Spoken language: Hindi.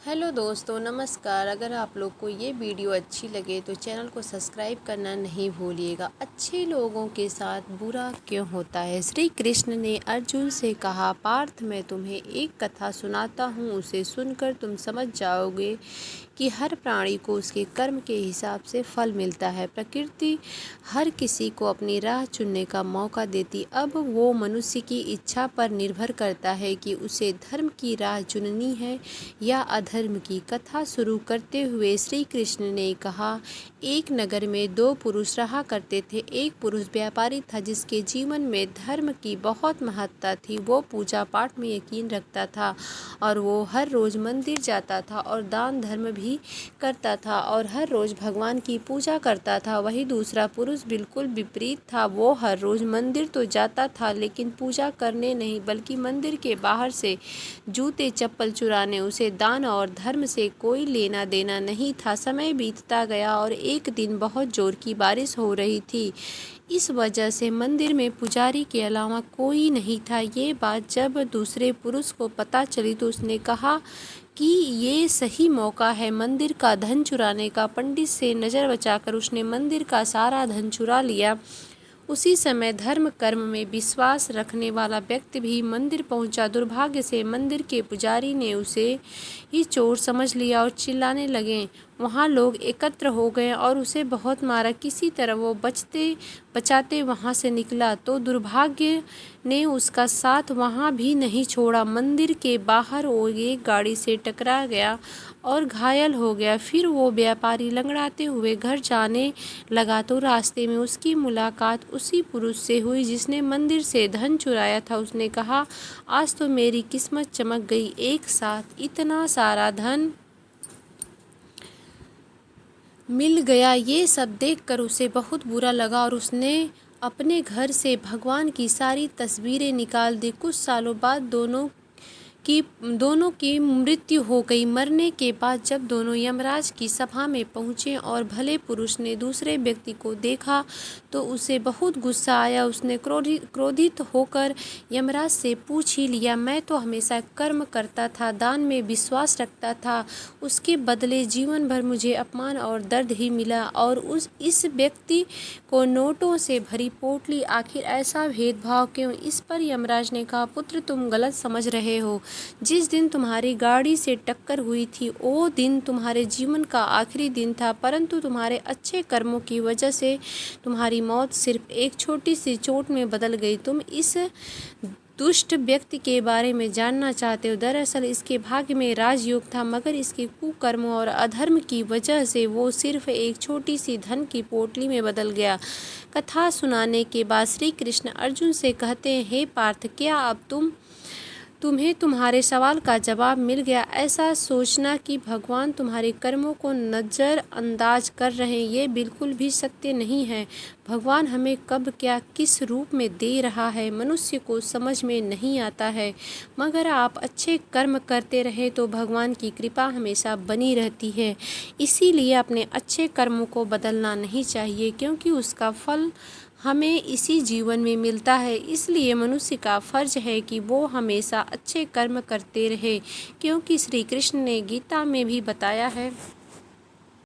हेलो दोस्तों, नमस्कार। अगर आप लोग को ये वीडियो अच्छी लगे तो चैनल को सब्सक्राइब करना नहीं भूलिएगा। अच्छे लोगों के साथ बुरा क्यों होता है? श्री कृष्ण ने अर्जुन से कहा, पार्थ मैं तुम्हें एक कथा सुनाता हूँ, उसे सुनकर तुम समझ जाओगे कि हर प्राणी को उसके कर्म के हिसाब से फल मिलता है। प्रकृति हर किसी को अपनी राह चुनने का मौका देती, अब वो मनुष्य की इच्छा पर निर्भर करता है कि उसे धर्म की राह चुननी है या अधर्म की। कथा शुरू करते हुए श्री कृष्ण ने कहा, एक नगर में दो पुरुष रहा करते थे। एक पुरुष व्यापारी था जिसके जीवन में धर्म की बहुत महत्ता थी। वो पूजा पाठ में यकीन रखता था और वो हर रोज़ मंदिर जाता था और दान धर्म भी करता था और हर रोज़ भगवान की पूजा करता था। वही दूसरा पुरुष बिल्कुल विपरीत था। वो हर रोज़ मंदिर तो जाता था लेकिन पूजा करने नहीं, बल्कि मंदिर के बाहर से जूते चप्पल चुराने। उसे दान और धर्म से कोई लेना देना नहीं था। समय बीतता गया और एक दिन बहुत जोर की बारिश हो रही थी। इस वजह से मंदिर में पुजारी के अलावा कोई नहीं था। ये बात जब दूसरे पुरुष को पता चली तो उसने कहा कि ये सही मौका है मंदिर का धन चुराने का। पंडित से नज़र बचाकर उसने मंदिर का सारा धन चुरा लिया। उसी समय धर्म कर्म में विश्वास रखने वाला व्यक्ति भी मंदिर पहुंचा। दुर्भाग्य से मंदिर के पुजारी ने उसे ही चोर समझ लिया और चिल्लाने लगे। वहां लोग एकत्र हो गए और उसे बहुत मारा। किसी तरह वो बचते बचाते वहां से निकला तो दुर्भाग्य ने उसका साथ वहां भी नहीं छोड़ा। मंदिर के बाहर वो एक गाड़ी से टकरा गया और घायल हो गया। फिर वो व्यापारी लंगड़ाते हुए घर जाने लगा तो रास्ते में उसकी मुलाकात उसी पुरुष से हुई जिसने मंदिर से धन चुराया था। उसने कहा, आज तो मेरी किस्मत चमक गई, एक साथ इतना सारा धन मिल गया। ये सब देखकर उसे बहुत बुरा लगा और उसने अपने घर से भगवान की सारी तस्वीरें निकाल दी। कुछ सालों बाद दोनों की मृत्यु हो गई। मरने के बाद जब दोनों यमराज की सभा में पहुँचे और भले पुरुष ने दूसरे व्यक्ति को देखा तो उसे बहुत गुस्सा आया। उसने क्रोधित होकर यमराज से पूछ ही लिया, मैं तो हमेशा कर्म करता था, दान में विश्वास रखता था, उसके बदले जीवन भर मुझे अपमान और दर्द ही मिला। और इस व्यक्ति को नोटों से भरी पोटली, आखिर ऐसा भेदभाव क्यों? इस पर यमराज ने कहा, पुत्र तुम गलत समझ रहे हो। जिस दिन तुम्हारी गाड़ी से टक्कर हुई थी वो दिन तुम्हारे जीवन का आखिरी दिन था, परंतु तुम्हारे अच्छे कर्मों की वजह से तुम्हारी मौत सिर्फ एक छोटी सी चोट में बदल गई। तुम इस दुष्ट व्यक्ति के बारे में जानना चाहते हो। दरअसल इसके भाग्य में राजयोग था, मगर इसके कुकर्मों और अधर्म की वजह से वो सिर्फ एक छोटी सी धन की पोटली में बदल गया। कथा सुनाने के बाद श्री कृष्ण अर्जुन से कहते हैं, हे पार्थ, क्या अब तुम्हें तुम्हारे सवाल का जवाब मिल गया? ऐसा सोचना कि भगवान तुम्हारे कर्मों को नज़रअंदाज कर रहे हैं, ये बिल्कुल भी सत्य नहीं है। भगवान हमें कब क्या किस रूप में दे रहा है मनुष्य को समझ में नहीं आता है, मगर आप अच्छे कर्म करते रहे तो भगवान की कृपा हमेशा बनी रहती है। इसीलिए अपने अच्छे कर्मों को बदलना नहीं चाहिए, क्योंकि उसका फल हमें इसी जीवन में मिलता है। इसलिए मनुष्य का फर्ज है कि वो हमेशा अच्छे कर्म करते रहे, क्योंकि श्री कृष्ण ने गीता में भी बताया है,